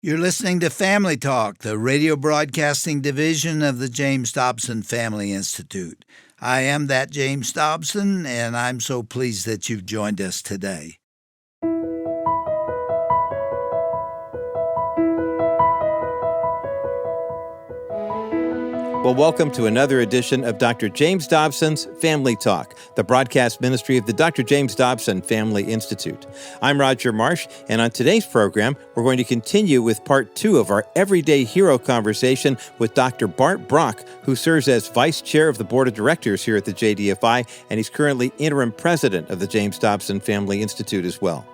You're listening to Family Talk, the radio broadcasting division of the James Dobson Family Institute. I am that James Dobson, and I'm so pleased that you've joined us today. Well, welcome to another edition of Dr. James Dobson's Family Talk, the broadcast ministry of the Dr. James Dobson Family Institute. I'm Roger Marsh, and on today's program, we're going to continue with part 2 of our Everyday Hero conversation with Dr. Bart Brock, who serves as Vice Chair of the Board of Directors here at the JDFI, and he's currently Interim President of the James Dobson Family Institute as well.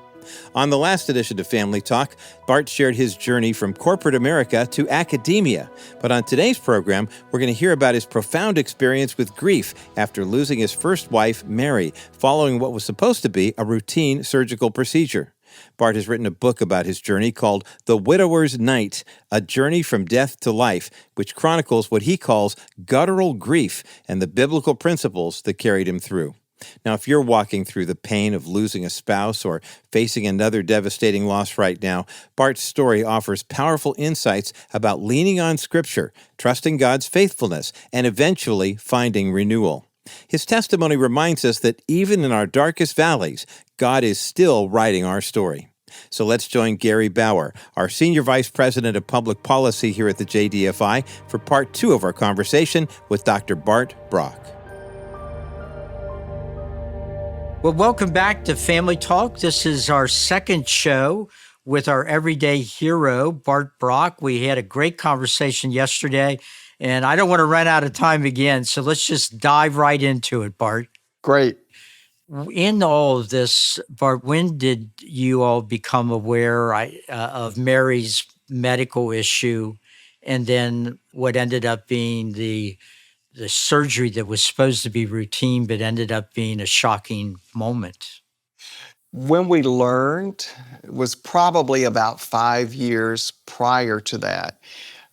On the last edition of Family Talk, Bart shared his journey from corporate America to academia. But on today's program, we're going to hear about his profound experience with grief after losing his first wife, Mary, following what was supposed to be a routine surgical procedure. Bart has written a book about his journey called The Widower's Night, A Journey from Death to Life, which chronicles what he calls guttural grief and the biblical principles that carried him through. Now, if you're walking through the pain of losing a spouse or facing another devastating loss right now, Bart's story offers powerful insights about leaning on Scripture, trusting God's faithfulness, and eventually finding renewal. His testimony reminds us that even in our darkest valleys, God is still writing our story. So let's join Gary Bauer, our Senior Vice President of Public Policy here at the JDFI, for part 2 of our conversation with Dr. Bart Brock. Well, welcome back to Family Talk. This is our second show with our everyday hero, Bart Brock. We had a great conversation yesterday, and I don't want to run out of time again, so let's just dive right into it, Bart. Great. In all of this, Bart, when did you all become aware of Mary's medical issue and then what ended up being the surgery that was supposed to be routine but ended up being a shocking moment? When we learned, it was probably about 5 years prior to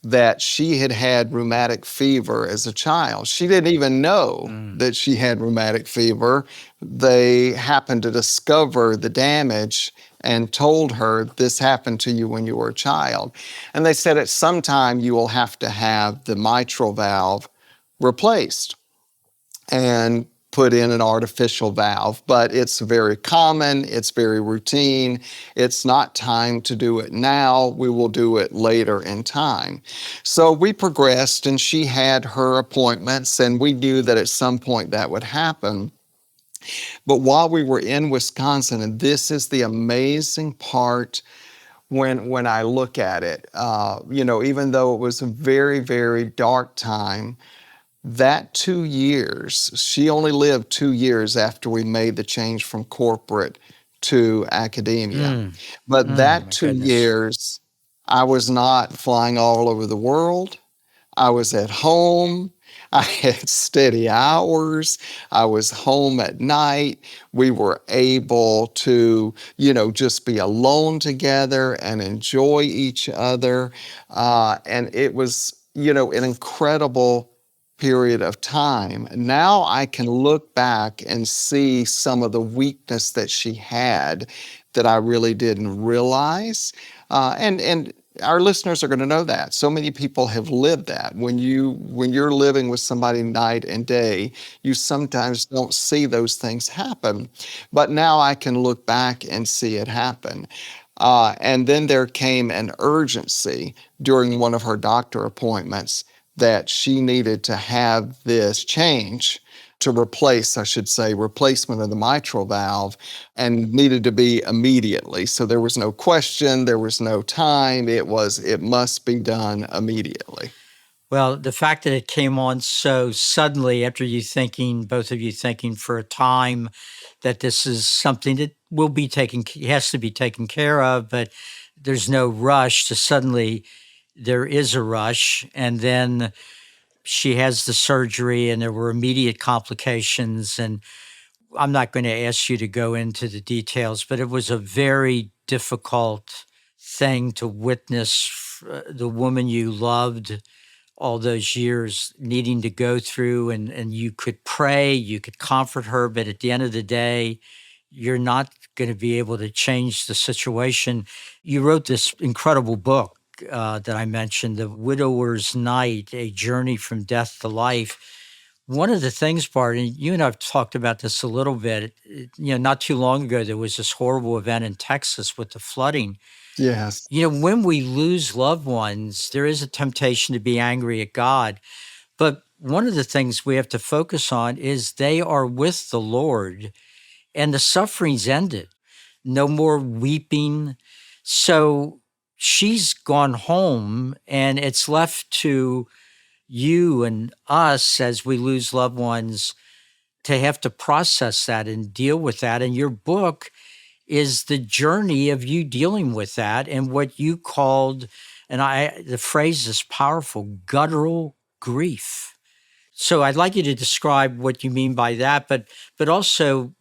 that she had had rheumatic fever as a child. She didn't even know that she had rheumatic fever. They happened to discover the damage and told her, this happened to you when you were a child. And they said at some time you will have to have the mitral valve replaced and put in an artificial valve, but it's very common, it's very routine, it's not time to do it now, we will do it later in time. So we progressed and she had her appointments and we knew that at some point that would happen. But while we were in Wisconsin, and this is the amazing part when I look at it, even though it was a very, very dark time, that 2 years, she only lived 2 years after we made the change from corporate to academia. But that 2 years, I was not flying all over the world. I was at home. I had steady hours. I was home at night. We were able to, just be alone together and enjoy each other. And it was, an incredible period of time. Now I can look back and see some of the weakness that she had that I really didn't realize. And our listeners are going to know that. So many people have lived that. When you're living with somebody night and day, you sometimes don't see those things happen. But now I can look back and see it happen. And then there came an urgency during one of her doctor appointments that she needed to have this change to replacement of the mitral valve, and needed to be immediately. So there was no question, there was no time, it must be done immediately. Well, the fact that it came on so suddenly after both of you thinking for a time that this is something that has to be taken care of, but there's no rush to suddenly there is a rush, and then she has the surgery and there were immediate complications. And I'm not going to ask you to go into the details, but it was a very difficult thing to witness the woman you loved all those years needing to go through, and you could pray, you could comfort her, but at the end of the day, you're not going to be able to change the situation. You wrote this incredible book that I mentioned, The Widower's Night, A Journey from Death to Life. One of the things, Bart, and you and I have talked about this a little bit, not too long ago, there was this horrible event in Texas with the flooding. Yes. When we lose loved ones, there is a temptation to be angry at God. But one of the things we have to focus on is they are with the Lord and the suffering's ended. No more weeping. So she's gone home, and it's left to you and us as we lose loved ones to have to process that and deal with that. And your book is the journey of you dealing with that and what you called, and the phrase is powerful, guttural grief. So I'd like you to describe what you mean by that, but also,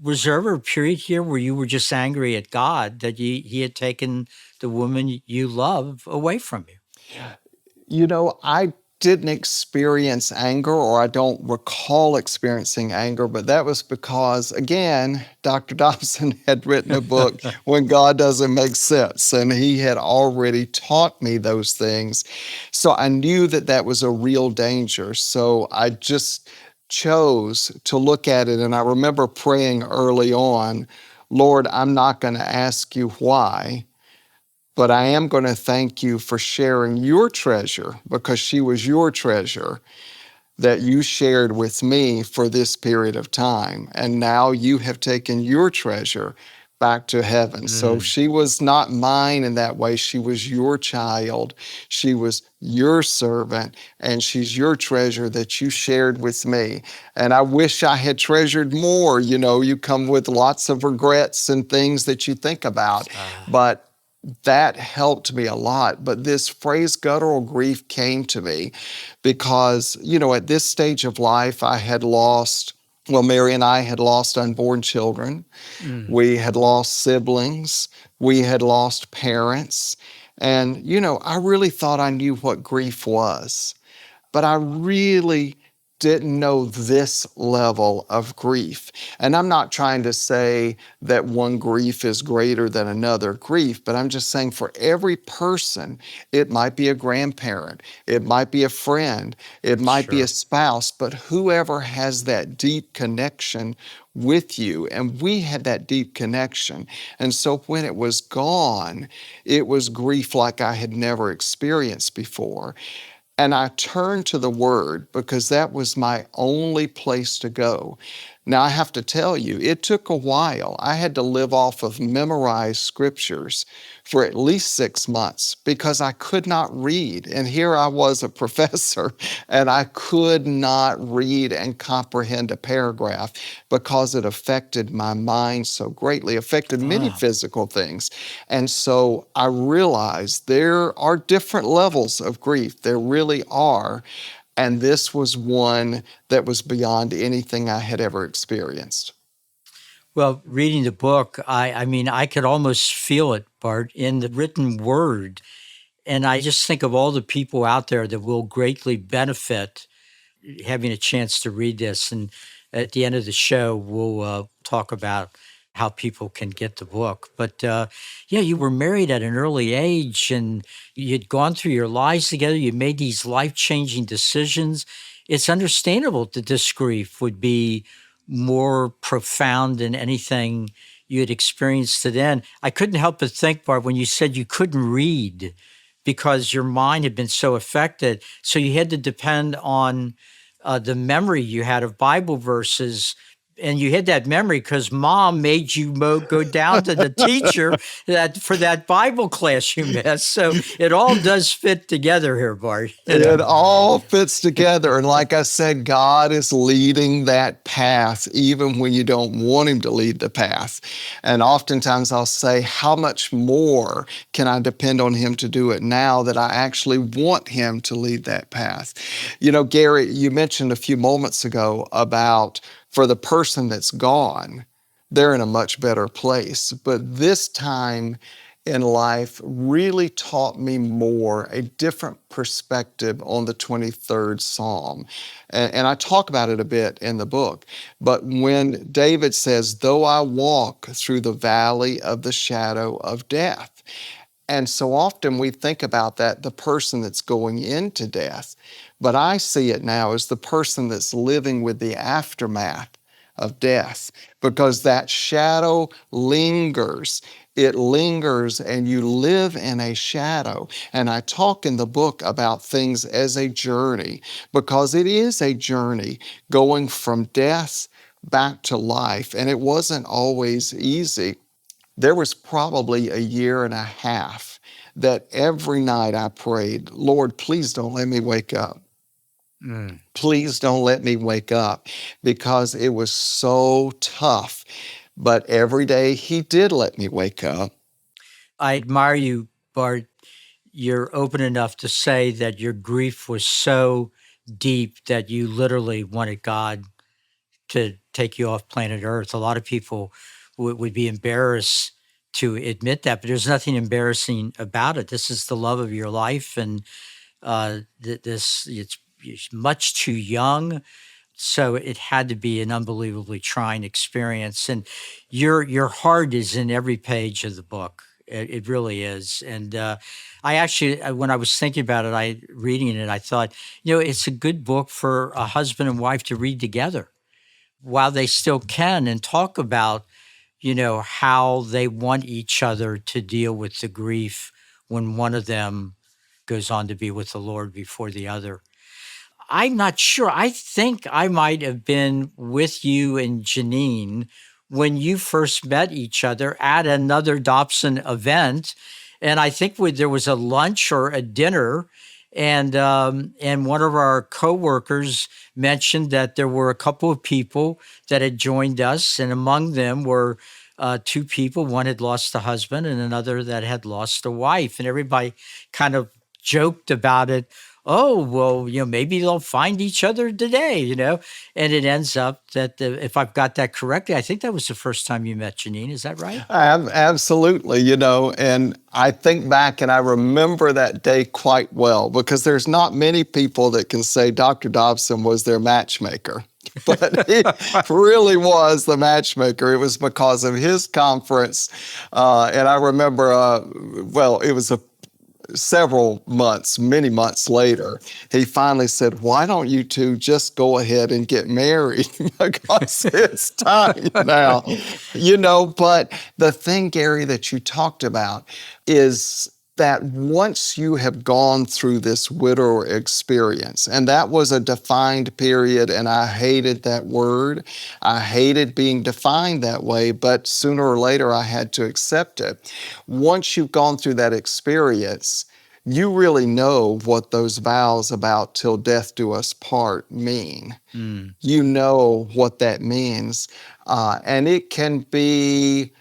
was there ever a period here where you were just angry at God that he had taken the woman you love away from you? I didn't experience anger, or I don't recall experiencing anger, but that was because, again, Dr. Dobson had written a book, When God Doesn't Make Sense, and he had already taught me those things. So I knew that that was a real danger. So I just chose to look at it, and I remember praying early on, Lord, I'm not going to ask you why, but I am going to thank you for sharing your treasure, because she was your treasure that you shared with me for this period of time. And now you have taken your treasure back to heaven. So she was not mine in that way. She was your child. She was your servant, and she's your treasure that you shared with me. And I wish I had treasured more. You come with lots of regrets and things that you think about, but that helped me a lot. But this phrase guttural grief came to me because, at this stage of life, Mary and I had lost unborn children. We had lost siblings. We had lost parents. And, I really thought I knew what grief was, but I really didn't know this level of grief. And I'm not trying to say that one grief is greater than another grief, but I'm just saying for every person, it might be a grandparent, it might be a friend, it might be a spouse, but whoever has that deep connection with you. And we had that deep connection. And so when it was gone, it was grief like I had never experienced before. And I turned to the Word because that was my only place to go. Now, I have to tell you, it took a while. I had to live off of memorized scriptures for at least 6 months because I could not read. And here I was a professor, and I could not read and comprehend a paragraph because it affected my mind so greatly, affected many physical things. And so I realized there are different levels of grief. There really are. And this was one that was beyond anything I had ever experienced. Well, reading the book, I mean, I could almost feel it, Bart, in the written word. And I just think of all the people out there that will greatly benefit having a chance to read this. And at the end of the show, we'll talk about how people can get the book. But you were married at an early age, and you'd gone through your lives together. You made these life-changing decisions. It's understandable that this grief would be more profound than anything you had experienced to then. I couldn't help but think, Barb, when you said you couldn't read because your mind had been so affected, so you had to depend on the memory you had of Bible verses. And you had that memory because mom made you go down to the teacher for that Bible class you missed. So it all does fit together here, Bart. It all fits together. And like I said, God is leading that path even when you don't want him to lead the path. And oftentimes I'll say, how much more can I depend on him to do it now that I actually want him to lead that path? Gary, you mentioned a few moments ago about for the person that's gone, they're in a much better place. But this time in life really taught me more, a different perspective on the 23rd Psalm. And I talk about it a bit in the book. But when David says, though I walk through the valley of the shadow of death, And so often we think about that, the person that's going into death. But I see it now as the person that's living with the aftermath of death, because that shadow lingers. It lingers, and you live in a shadow. And I talk in the book about things as a journey, because it is a journey going from death back to life. And it wasn't always easy. There was probably a year and a half that every night I prayed, Lord, please don't let me wake up. Please don't let me wake up, because it was so tough. But every day He did let me wake up. I admire you, Bart. You're open enough to say that your grief was so deep that you literally wanted God to take you off planet Earth. A lot of people would be embarrassed to admit that, but there's nothing embarrassing about it. This is the love of your life, and it's much too young, so it had to be an unbelievably trying experience. And your heart is in every page of the book. It really is. And I actually, when I was thinking about it, reading it, I thought, it's a good book for a husband and wife to read together while they still can, and talk about, how they want each other to deal with the grief when one of them goes on to be with the Lord before the other. I'm not sure. I think I might have been with you and Janine when you first met each other at another Dobson event. And I think there was a lunch or a dinner, and one of our coworkers mentioned that there were a couple of people that had joined us, and among them were two people. One had lost a husband, and another that had lost a wife, and everybody kind of joked about it. Oh, well, maybe they'll find each other today, and it ends up that if I've got that correctly, I think that was the first time you met Janine. Is that right? Absolutely, and I think back and I remember that day quite well, because there's not many people that can say Dr. Dobson was their matchmaker. But he really was the matchmaker. It was because of his conference. And I remember, it was several months, many months later, he finally said, why don't you two just go ahead and get married? Because it's time now. But the thing, Gary, that you talked about is that once you have gone through this widower experience, and that was a defined period, and I hated that word. I hated being defined that way, but sooner or later I had to accept it. Once you've gone through that experience, you really know what those vows about till death do us part mean. You know what that means. And it can be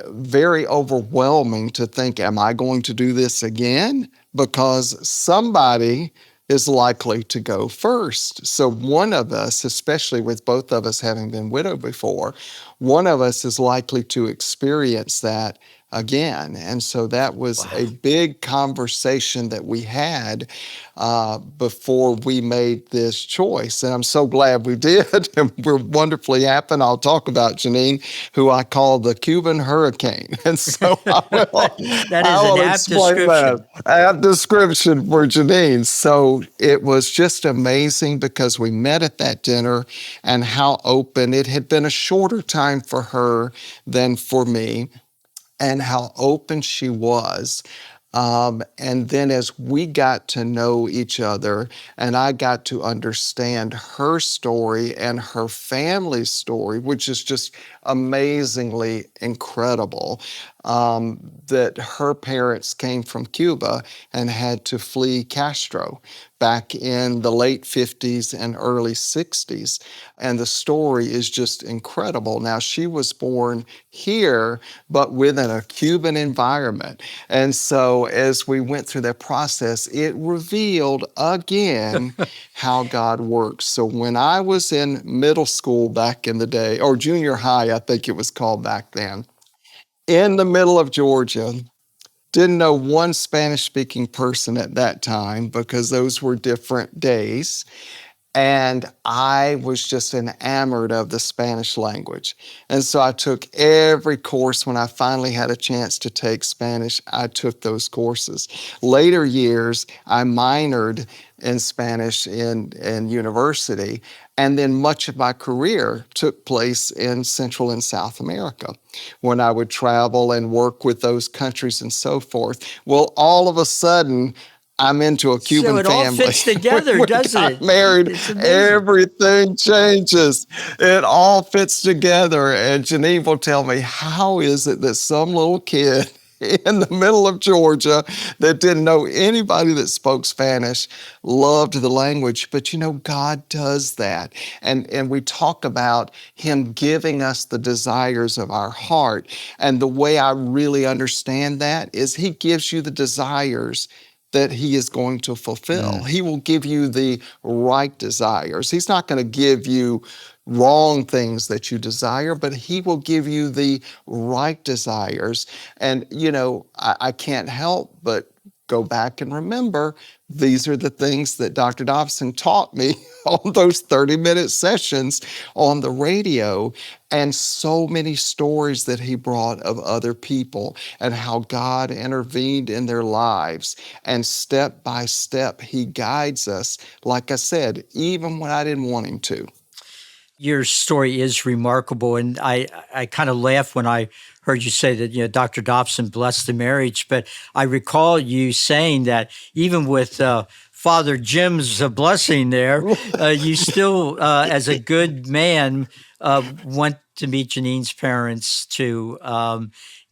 very overwhelming to think, am I going to do this again? Because somebody is likely to go first. So one of us, especially with both of us having been widowed before, one of us is likely to experience that again. And so that was a big conversation that we had before we made this choice. And I'm so glad we did. And we're wonderfully happy. And I'll talk about Janine, who I call the Cuban hurricane. And so I will explain that. Apt description for Janine. So it was just amazing, because we met at that dinner, and how open. It had been a shorter time for her than for me, and how open she was. And then as we got to know each other, and I got to understand her story and her family's story, which is just amazingly incredible, that her parents came from Cuba and had to flee Castro back in the late 50s and early 60s. And the story is just incredible. Now, she was born here, but within a Cuban environment. And so as we went through that process, it revealed again how God works. So when I was in middle school back in the day, or junior high, I think it was called back then, in the middle of Georgia, didn't know one Spanish-speaking person at that time, because those were different days. And I was just enamored of the Spanish language. And so I took every course when I finally had a chance to take Spanish. I took those courses. Later years, I minored in Spanish in university. And then much of my career took place in Central and South America when I would travel and work with those countries and so forth. Well, all of a sudden, I'm into a Cuban So it family. all fits together, When we doesn't got it? married, It's amazing. everything changes. It all fits together. And Janine will tell me, how is it that some little kid in the middle of Georgia that didn't know anybody that spoke Spanish loved the language? But God does that. And we talk about Him giving us the desires of our heart. And the way I really understand that is He gives you the desires that He is going to fulfill. He will give you the right desires. He's not going to give you wrong things that you desire, but He will give you the right desires. And, I can't help but go back and remember these are the things that Dr. Dobson taught me on those 30-minute sessions on the radio, and so many stories that he brought of other people and how God intervened in their lives. And step by step, He guides us, like I said, even when I didn't want Him to. Your story is remarkable, and I kind of laughed when I heard you say that Dr. Dobson blessed the marriage. But I recall you saying that even with Father Jim's blessing there, you still, as a good man, went to meet Janine's parents to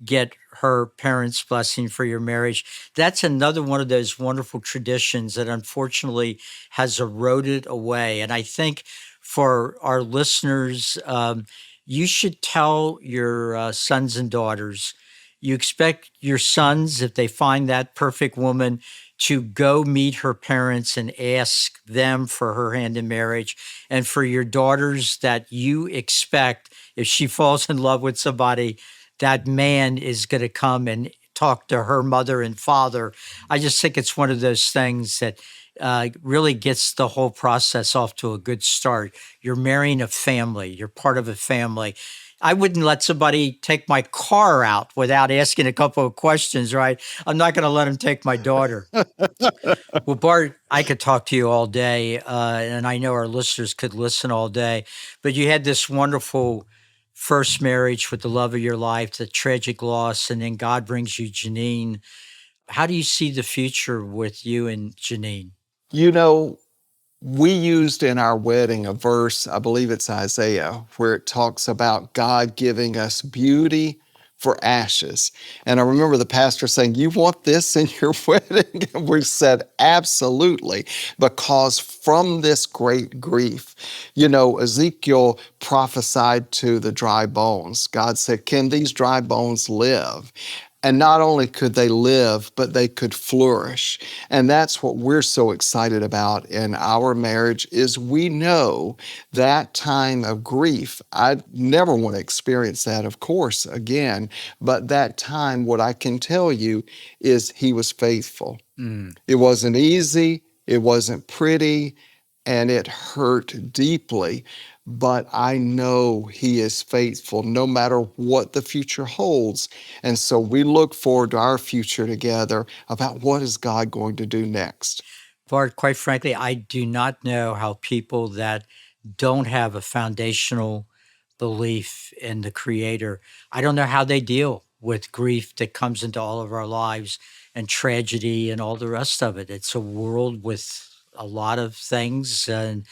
get her parents' blessing for your marriage. That's another one of those wonderful traditions that unfortunately has eroded away, and I think for our listeners, you should tell your sons and daughters. You expect your sons, if they find that perfect woman, to go meet her parents and ask them for her hand in marriage. And for your daughters, that you expect, if she falls in love with somebody, that man is going to come and talk to her mother and father. I just think it's one of those things that really gets the whole process off to a good start. You're marrying a family. You're part of a family. I wouldn't let somebody take my car out without asking a couple of questions, right? I'm not going to let them take my daughter. Well, Bart, I could talk to you all day, and I know our listeners could listen all day, but you had this wonderful first marriage with the love of your life, the tragic loss, and then God brings you Janine. How do you see the future with you and Janine? You know, we used in our wedding a verse, I believe it's Isaiah, where it talks about God giving us beauty for ashes. And I remember the pastor saying, "You want this in your wedding?" And we said, "Absolutely," because from this great grief, Ezekiel prophesied to the dry bones. God said, "Can these dry bones live?" And not only could they live, but they could flourish. And that's what we're so excited about in our marriage is we know that time of grief. I never want to experience that, of course, again. But that time, what I can tell you is He was faithful. It wasn't easy. It wasn't pretty. And it hurt deeply. But I know He is faithful no matter what the future holds. And so we look forward to our future together about what is God going to do next. Bart, quite frankly, I do not know how people that don't have a foundational belief in the Creator, I don't know how they deal with grief that comes into all of our lives and tragedy and all the rest of it. It's a world with a lot of things, and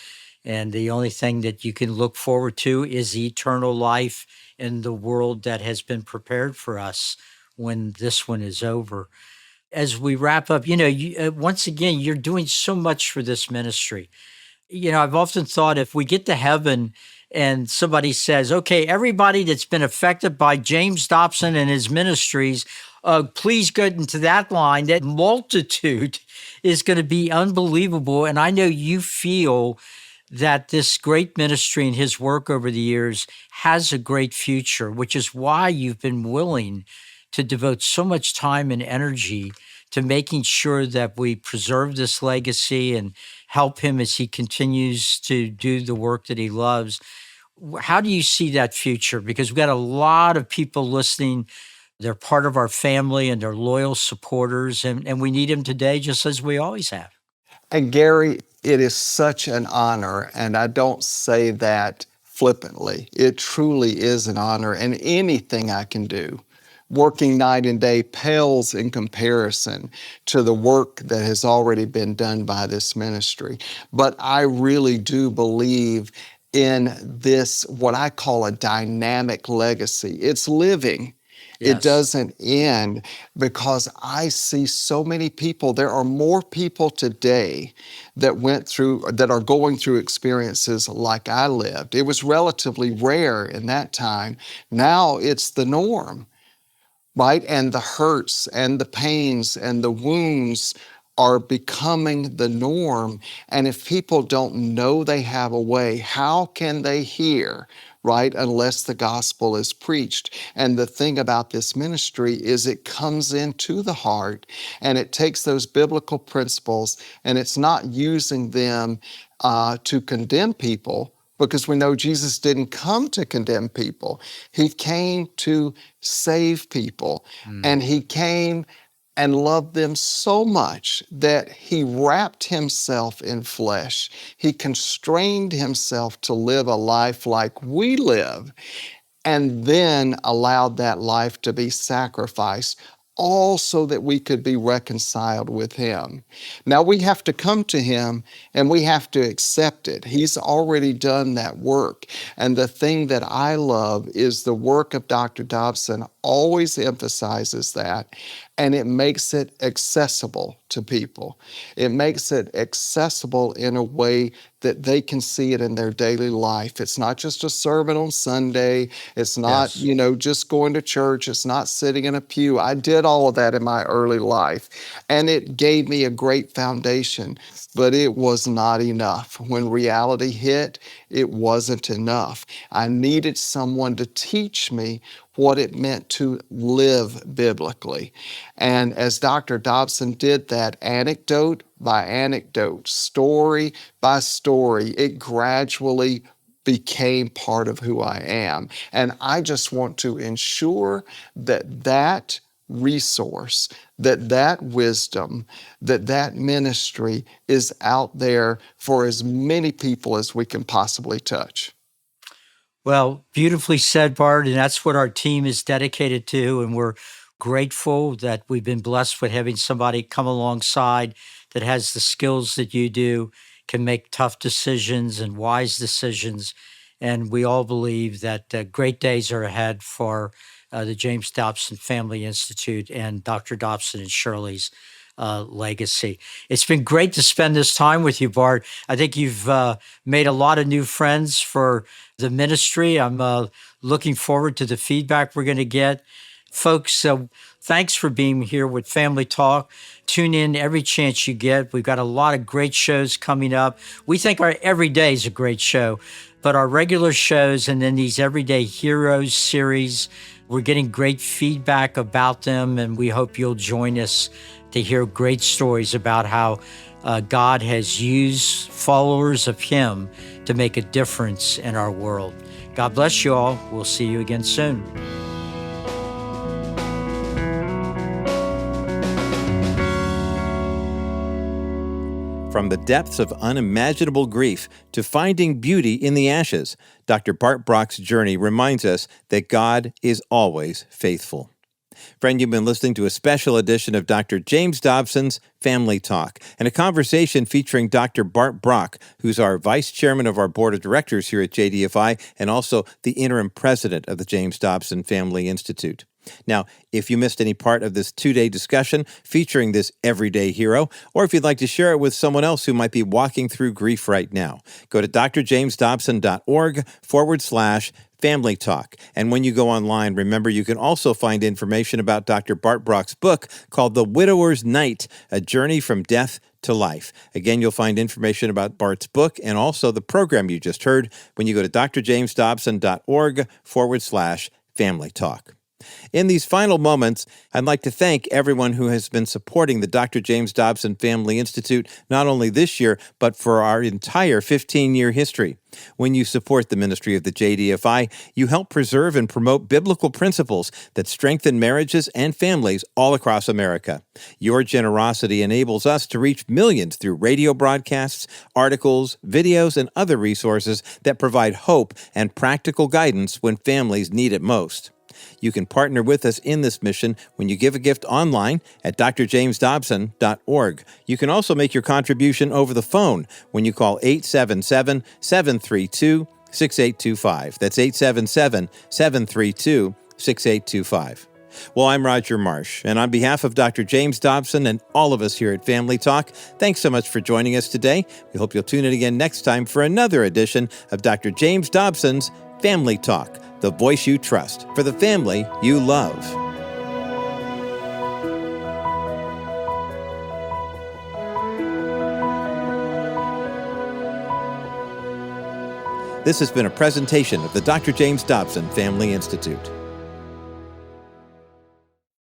the only thing that you can look forward to is eternal life in the world that has been prepared for us when this one is over. As we wrap up, once again, you're doing so much for this ministry. I've often thought if we get to heaven and somebody says, okay, everybody that's been affected by James Dobson and his ministries, please go into that line. That multitude is going to be unbelievable. And I know you feel that this great ministry and his work over the years has a great future, which is why you've been willing to devote so much time and energy to making sure that we preserve this legacy and help him as he continues to do the work that he loves. How do you see that future? Because we've got a lot of people listening. They're part of our family and they're loyal supporters, and we need him today just as we always have. And Gary, it is such an honor, and I don't say that flippantly. It truly is an honor, and anything I can do, working night and day, pales in comparison to the work that has already been done by this ministry. But I really do believe in this, what I call a dynamic legacy. It's living. It Yes. doesn't end, because I see so many people. There are more people today that are going through experiences like I lived. It was relatively rare in that time. Now it's the norm, right? And the hurts and the pains and the wounds are becoming the norm. And if people don't know they have a way, how can they hear, right, unless the gospel is preached? And the thing about this ministry is it comes into the heart, and it takes those biblical principles, and it's not using them to condemn people, because we know Jesus didn't come to condemn people. He came to save people. And he came and loved them so much that he wrapped himself in flesh. He constrained himself to live a life like we live, and then allowed that life to be sacrificed, all so that we could be reconciled with him. Now we have to come to him and we have to accept it. He's already done that work. And the thing that I love is the work of Dr. Dobson always emphasizes that, and it makes it accessible to people. It makes it accessible in a way that they can see it in their daily life. It's not just a sermon on Sunday. It's not, Yes. just going to church. It's not sitting in a pew. I did all of that in my early life, and it gave me a great foundation, but it was not enough. When reality hit, it wasn't enough. I needed someone to teach me what it meant to live biblically. And as Dr. Dobson did that, anecdote by anecdote, story by story, it gradually became part of who I am. And I just want to ensure that that resource, that wisdom, that ministry is out there for as many people as we can possibly touch. Well, beautifully said, Bart, and that's what our team is dedicated to, and we're grateful that we've been blessed with having somebody come alongside that has the skills that you do, can make tough decisions and wise decisions, and we all believe that great days are ahead for the James Dobson Family Institute and Dr. Dobson and Shirley's legacy. It's been great to spend this time with you, Bart. I think you've made a lot of new friends for the ministry. I'm looking forward to the feedback we're going to get. Folks, thanks for being here with Family Talk. Tune in every chance you get. We've got a lot of great shows coming up. We think our every day is a great show, but our regular shows and then these Everyday Heroes series, we're getting great feedback about them, and we hope you'll join us to hear great stories about how God has used followers of Him to make a difference in our world. God bless you all. We'll see you again soon. From the depths of unimaginable grief to finding beauty in the ashes, Dr. Bart Brock's journey reminds us that God is always faithful. Friend, you've been listening to a special edition of Dr. James Dobson's Family Talk, and a conversation featuring Dr. Bart Brock, who's our vice chairman of our board of directors here at JDFI and also the interim president of the James Dobson Family Institute. Now, if you missed any part of this two-day discussion featuring this everyday hero, or if you'd like to share it with someone else who might be walking through grief right now, go to drjamesdobson.org/Family Talk. And when you go online, remember you can also find information about Dr. Bart Brock's book called The Widower's Night, A Journey from Death to Life. Again, you'll find information about Bart's book and also the program you just heard when you go to drjamesdobson.org/Family Talk. In these final moments, I'd like to thank everyone who has been supporting the Dr. James Dobson Family Institute, not only this year, but for our entire 15-year history. When you support the ministry of the JDFI, you help preserve and promote biblical principles that strengthen marriages and families all across America. Your generosity enables us to reach millions through radio broadcasts, articles, videos, and other resources that provide hope and practical guidance when families need it most. You can partner with us in this mission when you give a gift online at drjamesdobson.org. You can also make your contribution over the phone when you call 877-732-6825. That's 877-732-6825. Well, I'm Roger Marsh, and on behalf of Dr. James Dobson and all of us here at Family Talk, thanks so much for joining us today. We hope you'll tune in again next time for another edition of Dr. James Dobson's Family Talk, the voice you trust for the family you love. This has been a presentation of the Dr. James Dobson Family Institute.